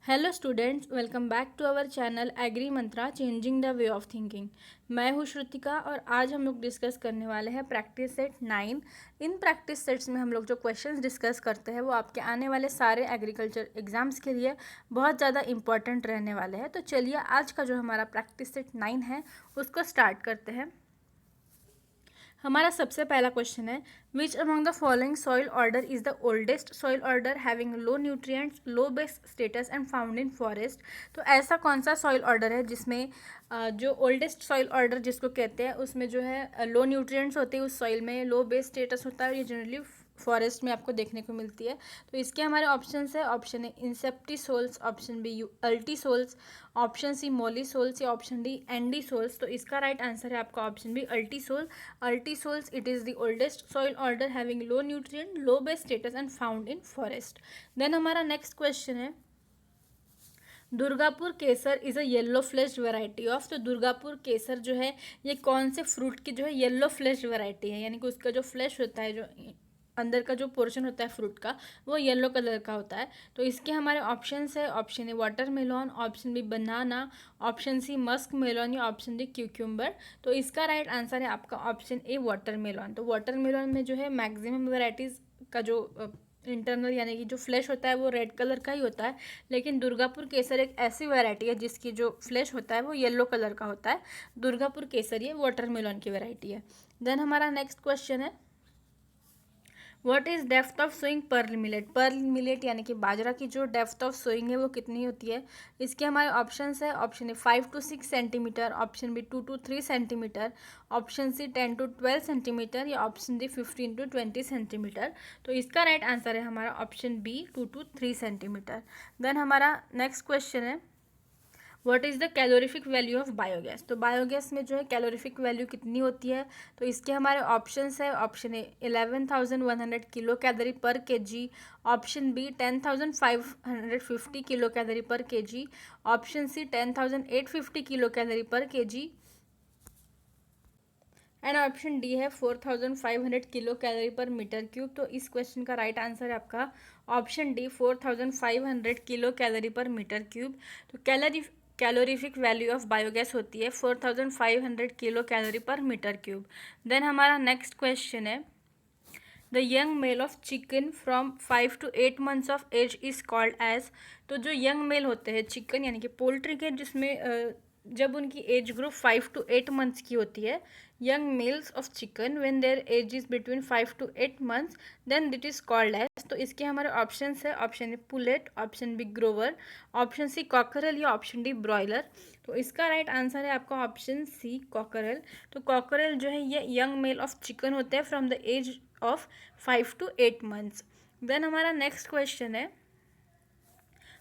Hello students, welcome back to our channel agri Mantra changing the way of thinking. मैं हूँ श्रुतिका और आज हम लोग डिस्कस करने वाले हैं practice set 9। In practice sets में हम लोग जो क्वेश्चंस डिस्कस करते हैं वो आपके आने वाले सारे एग्रीकल्चर एग्जाम्स के लिए बहुत ज़्यादा इंपॉर्टेंट रहने वाले हैं। तो चलिए आज का जो हमारा प्रैक्टिस सेट 9 है उसको स्टार्ट करते हैं। हमारा सबसे पहला क्वेश्चन है, which among the following soil order is the oldest soil order having low nutrients, low base status and found in forest. तो ऐसा कौन सा सॉइल ऑर्डर है जिसमें जो ओल्डेस्ट सॉइल ऑर्डर जिसको कहते हैं उसमें जो है लो न्यूट्रिएंट्स होते हैं, उस सॉइल में लो बेस स्टेटस होता है और ये जनरली फॉरेस्ट में आपको देखने को मिलती है। तो इसके हमारे ऑप्शन है, option A inceptisols, option B ultisols, option C mollisols या ऑप्शन डी एंडीसोल्स। तो इसका राइट आंसर है आपका option B ultisol. Ultisols it is the oldest soil order having low nutrient, low base status and found in forest. Then हमारा next question है, Durgapur Kesar is a yellow fleshed variety of. तो दुर्गापुर केसर जो है ये कौन से फ्रूट की जो है येलो फ्लेश्ड वैरायटी है, यानी कि उसका जो फ्लैश होता है, जो अंदर का जो पोर्शन होता है फ्रूट का, वो येलो कलर का होता है। तो इसके हमारे ऑप्शंस है, option A watermelon, option B banana, option C musk melon या ऑप्शन डी क्यूक्यूम्बर। तो इसका राइट आंसर है आपका ऑप्शन ए वाटरमेलन। तो वाटरमेलन में जो है मैक्सिमम वेराइटीज़ का जो इंटरनल यानी कि जो फ्लैश होता है वो रेड कलर का ही होता है, लेकिन दुर्गापुर केसर एक ऐसी वैरायटी है जिसकी जो फ्लैश होता है वो येलो कलर का होता है। दुर्गापुर केसर ये वाटरमेलन की वैरायटी है। देन हमारा नेक्स्ट क्वेश्चन है, what is depth of sowing pearl millet. Pearl millet यानी कि बाजरा की जो डेप्थ ऑफ सोइंग है वो कितनी होती है। इसके हमारे ऑप्शंस है, option A 5 to 6 centimetre, option B 2 to 3 centimetre, option C 10 to 12 centimetre या ऑप्शन डी 15 to 20 सेंटीमीटर। तो इसका राइट आंसर है हमारा option B 2 to 3 centimetre. Then हमारा नेक्स्ट क्वेश्चन है, what is the calorific value of biogas. तो biogas में जो है कैलोरीफिक वैल्यू कितनी होती है। तो इसके हमारे ऑप्शंस है, option A 11,100 kilo calorie per KG, option B 10,550 kilo calorie per KG, option C 10,850 kilo calorie per KG and option D है 4,500 kilo calorie per metre cube. तो इस क्वेश्चन का राइट आंसर है आपका option D 4,500 kilo calorie per metre cube. तो calorific value of biogas होती है 4,500 kilo calorie per metre cube. Then हमारा नेक्स्ट क्वेश्चन है, the young male of chicken from 5 to 8 months of age is called age. तो जो young mail होते हैं chicken यानी कि पोल्ट्री के, जिसमें जब उनकी एज ग्रुप 5 to 8 months की होती है, young males of chicken when their age is between 5 to 8 months, then it is called age. तो इसके हमारे ऑप्शन है, option A pullet, option B grower, option C cockerel या ऑप्शन डी ब्रॉयलर। तो इसका राइट आंसर है आपका option C कॉकरल। तो कॉकरल जो है ये यंग मेल ऑफ चिकन होते हैं from the age of 5 to 8 months। Then हमारा नेक्स्ट क्वेश्चन है,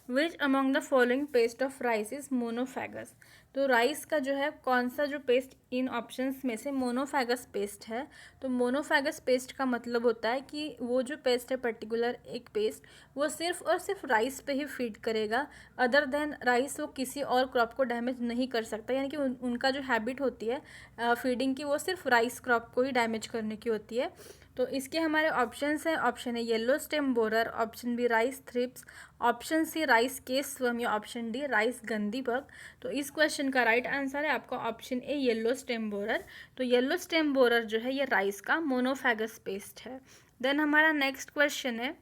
which among the following pest of rice is monophagous. तो राइस का जो है कौन सा जो पेस्ट इन ऑप्शंस में से मोनोफैगस पेस्ट है। तो मोनोफैगस पेस्ट का मतलब होता है कि वो जो पेस्ट है पर्टिकुलर एक पेस्ट, वो सिर्फ और सिर्फ राइस पे ही फीड करेगा, अदर देन राइस वो किसी और क्रॉप को डैमेज नहीं कर सकता। यानी कि उनका जो हैबिट होती है फीडिंग की, वो सिर्फ राइस क्रॉप को ही डैमेज करने की होती है। तो इसके हमारे ऑप्शंस हैं, ऑप्शन है yellow stem borer, option B rice thrips, option C rice case swarm या option D rice gundhi bug. तो इस क्वेश्चन का राइट आंसर है आपका option A yellow stem borer. तो येलो स्टेम बोरर जो है ये राइस का मोनोफैगस पेस्ट है। देन हमारा नेक्स्ट क्वेश्चन है,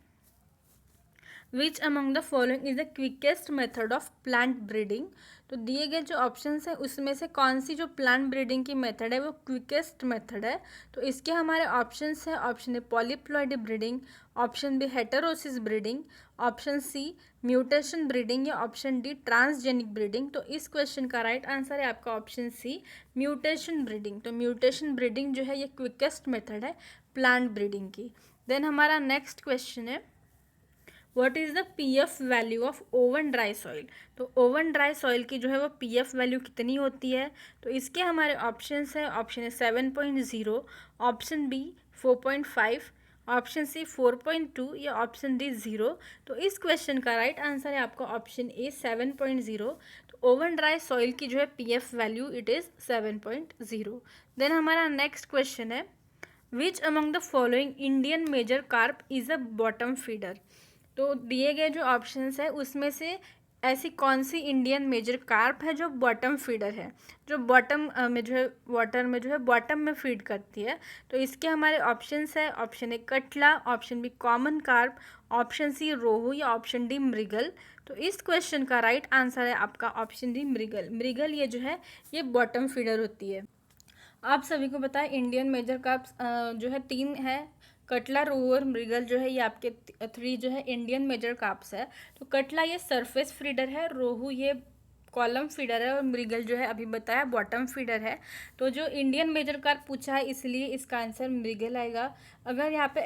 which among the following is the quickest method of plant breeding. तो दिए गए जो ऑप्शंस हैं उसमें से कौन सी जो प्लांट ब्रीडिंग की मेथड है वो क्विकेस्ट मेथड है। तो इसके हमारे ऑप्शंस हैं, option A polyploid breeding, option B heterosis breeding, option C mutation breeding या ऑप्शन डी ट्रांसजेनिक ब्रीडिंग। तो इस क्वेश्चन का राइट आंसर है आपका ऑप्शन सी म्यूटेशन ब्रीडिंग। तो म्यूटेशन ब्रीडिंग जो है ये क्विकेस्ट मेथड है प्लांट ब्रीडिंग की। देन हमारा नेक्स्ट क्वेश्चन है, what is the P F value of oven dry soil. तो ओवन ड्राई सॉइल की जो है वो पीएफ वैल्यू कितनी होती है। तो इसके हमारे ऑप्शंस है, option A 7.0, option B 4.5, option C 4.2 या ऑप्शन डी 0। तो इस क्वेश्चन का राइट आंसर है आपका ऑप्शन ए 7.0। तो ओवन ड्राई सॉइल की जो है P F value it is 7.0। Then हमारा नेक्स्ट क्वेश्चन है, which among the following Indian major carp is a bottom feeder. तो दिए गए जो ऑप्शंस है उसमें से ऐसी कौन सी इंडियन मेजर कार्प है जो बॉटम फीडर है, जो बॉटम में जो है वाटर में जो है बॉटम में फीड करती है? तो इसके हमारे ऑप्शंस है, option A catla, option B common carp, option C rohu या ऑप्शन डी मृगल। तो इस क्वेश्चन का राइट आंसर है आपका ऑप्शन डी मृगल। मृगल ये जो है ये बॉटम फीडर होती है। आप सभी को पता है इंडियन मेजर कार्प्स जो है 3 है, कटला, रोहू और मृगल जो है ये आपके 3 जो है इंडियन मेजर कार्प्स है। तो कटला ये सरफेस फीडर है, रोहू ये कॉलम फीडर है और मृगल जो है अभी बताया बॉटम फीडर है। तो जो इंडियन मेजर कार्प पूछा है इसलिए इसका आंसर मृगल आएगा। अगर यहाँ पे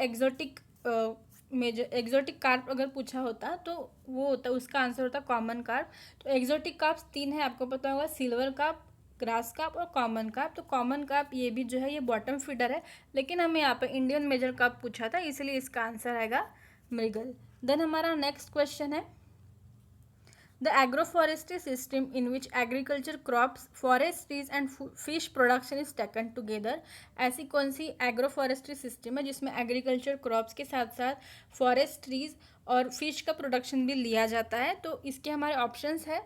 एग्जोटिक कार्प अगर पूछा होता तो वो होता, उसका आंसर होता कॉमन कार्प। तो एग्जोटिक कार्प्स 3 है, आपको पता होगा, सिल्वर कार्प, ग्रास कार्प और कॉमन कार्प। तो कॉमन कार्प ये भी जो है ये बॉटम फीडर है, लेकिन हमें यहाँ पे इंडियन मेजर कार्प पूछा था इसलिए इसका आंसर आएगा मृगल। देन हमारा नेक्स्ट क्वेश्चन है, the agroforestry system in which agriculture crops, forest trees and fish production is taken together. ऐसी कौन सी एग्रोफॉरेस्ट्री सिस्टम है जिसमें एग्रीकल्चर क्रॉप्स के साथ साथ फॉरेस्ट ट्रीज और फिश का प्रोडक्शन भी लिया जाता है? तो इसके हमारे ऑप्शंस है,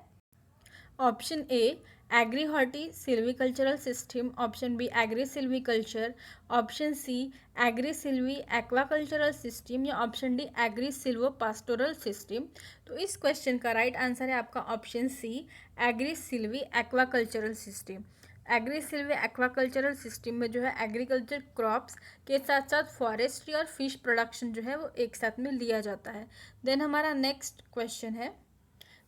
option A agri horti silvicultural system, option B agri silviculture, option C agri silvi aquacultural system या option D agri silvo pastoral system. तो इस क्वेश्चन का राइट आंसर है आपका option C agri silvi aquacultural system. Agri silvi aquacultural system में जो है agriculture crops के साथ साथ फॉरेस्ट्री और फिश प्रोडक्शन जो है वो एक साथ में लिया जाता है। देन हमारा नेक्स्ट क्वेश्चन है,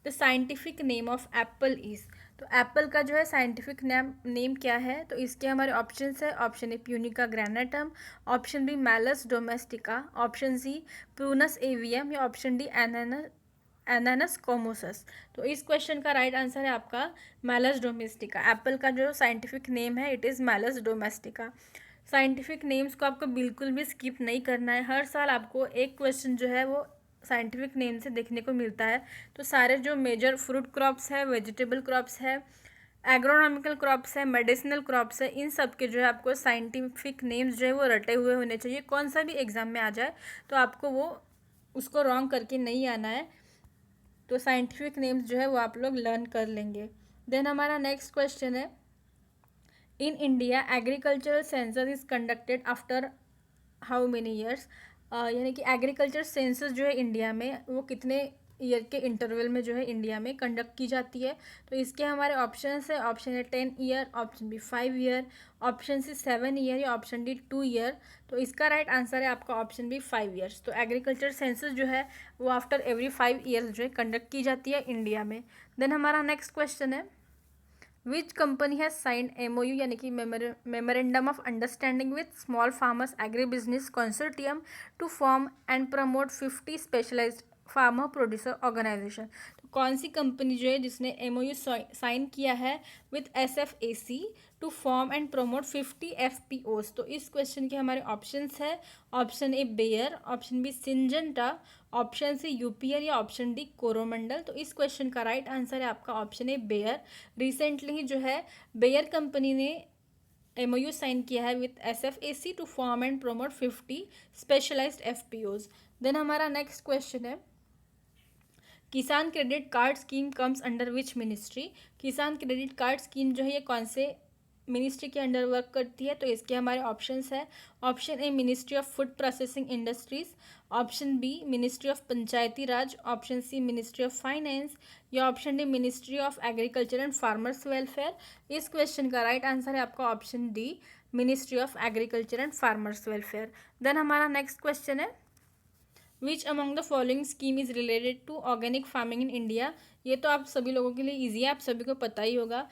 the scientific name of Apple is. तो एप्पल का जो है साइंटिफिक नेम क्या है? तो इसके हमारे ऑप्शंस है, option A Punica granatum, option B Malus domestica, option C Prunus avium या ऑप्शन डी एनानस कोमोसस। तो इस क्वेश्चन का राइट आंसर है आपका मैलस डोमेस्टिका। एप्पल का जो साइंटिफिक नेम है it is malleus domestica. Scientific names को आपको बिल्कुल भी स्किप नहीं करना है, हर साल आपको एक क्वेश्चन जो है वो साइंटिफिक नेम से देखने को मिलता है। तो सारे जो मेजर फ्रूट क्रॉप्स है, वेजिटेबल क्रॉप्स है, एग्रोनॉमिकल क्रॉप्स है, मेडिसिनल क्रॉप्स है, इन सब के जो है आपको साइंटिफिक नेम्स जो है वो रटे हुए होने चाहिए। कौन सा भी एग्जाम में आ जाए तो आपको वो उसको रॉन्ग करके नहीं आना है। तो साइंटिफिक नेम्स जो है वो आप लोग लर्न कर लेंगे। देन हमारा नेक्स्ट क्वेश्चन है, in India agricultural census is conducted after how many years. यानी कि एग्रीकल्चर सेंसस जो है इंडिया में वो कितने ईयर के इंटरवल में जो है इंडिया में कंडक्ट की जाती है? तो इसके हमारे ऑप्शंस है, ऑप्शन है 10 year, option B 5 year, option C 7 year या ऑप्शन डी 2 ईयर। तो इसका राइट आंसर है आपका ऑप्शन बी 5 ईयर्स। तो एग्रीकल्चर सेंसस जो है वो आफ्टर एवरी 5 ईयर्स जो है कंडक्ट की जाती है इंडिया में। देन हमारा नेक्स्ट क्वेश्चन है, which company has signed MOU यानी कि memorandum of understanding with small farmers agri business consortium to form and promote 50 specialised farmer producer organisation. तो कौन सी कंपनी जो है जिसने MOU साइन किया है with SFAC to form and promote 50 FPOs? तो इस क्वेश्चन के हमारे ऑप्शंस है, option A Bayer, option B Syngenta, option C UPL या ऑप्शन डी कोरोमंडल। तो इस क्वेश्चन का राइट आंसर है आपका ऑप्शन ए बेयर। रिसेंटली ही जो है बेयर कंपनी ने MOU साइन किया है with SFAC to form and promote 50 specialised FPOs। Then हमारा नेक्स्ट क्वेश्चन है, Kisan credit card scheme comes under which ministry. किसान क्रेडिट कार्ड स्कीम जो है ये कौन से मिनिस्ट्री के अंडर वर्क करती है? तो इसके हमारे ऑप्शंस है, option A Ministry of Food Processing Industries, option B Ministry of Panchayati Raj, option C Ministry of Finance या option D Ministry of Agriculture and Farmers Welfare. इस क्वेश्चन का राइट आंसर है आपका option D Ministry of Agriculture and Farmers Welfare. Then हमारा next question है, which among the following scheme is related to organic farming in India. ये तो आप सभी लोगों के लिए ईजी है, आप सभी को पता ही होगा।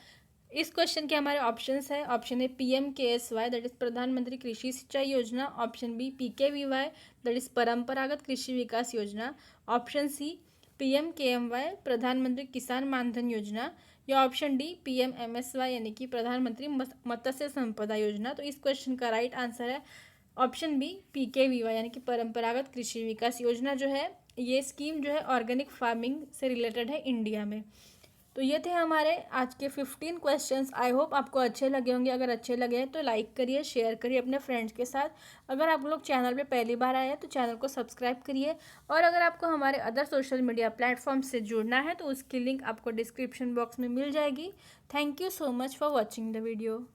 इस क्वेश्चन के हमारे ऑप्शंस है, option A PMKSY that is Pradhan Mantri Krishi Sinchai Yojana, option B PKVY that is Paramparagat Krishi विकास योजना, ऑप्शन सी PMKMY प्रधानमंत्री किसान मानधन योजना या ऑप्शन डी PMMSY यानी कि प्रधानमंत्री मत्स्य संपदा योजना। तो इस क्वेश्चन का राइट आंसर है ऑप्शन बी PKVY यानी कि परंपरागत कृषि विकास योजना जो है ये स्कीम जो है ऑर्गेनिक फार्मिंग से रिलेटेड है इंडिया में। तो ये थे हमारे आज के 15 क्वेश्चंस। आई होप आपको अच्छे लगे होंगे। अगर अच्छे लगे हैं तो लाइक करिए, शेयर करिए अपने फ्रेंड्स के साथ। अगर आप लोग चैनल पे पहली बार आए हैं तो चैनल को सब्सक्राइब करिए। और अगर आपको हमारे अदर सोशल मीडिया प्लेटफॉर्म से जुड़ना है तो उसकी लिंक आपको डिस्क्रिप्शन बॉक्स में मिल जाएगी। Thank you so much for watching the video.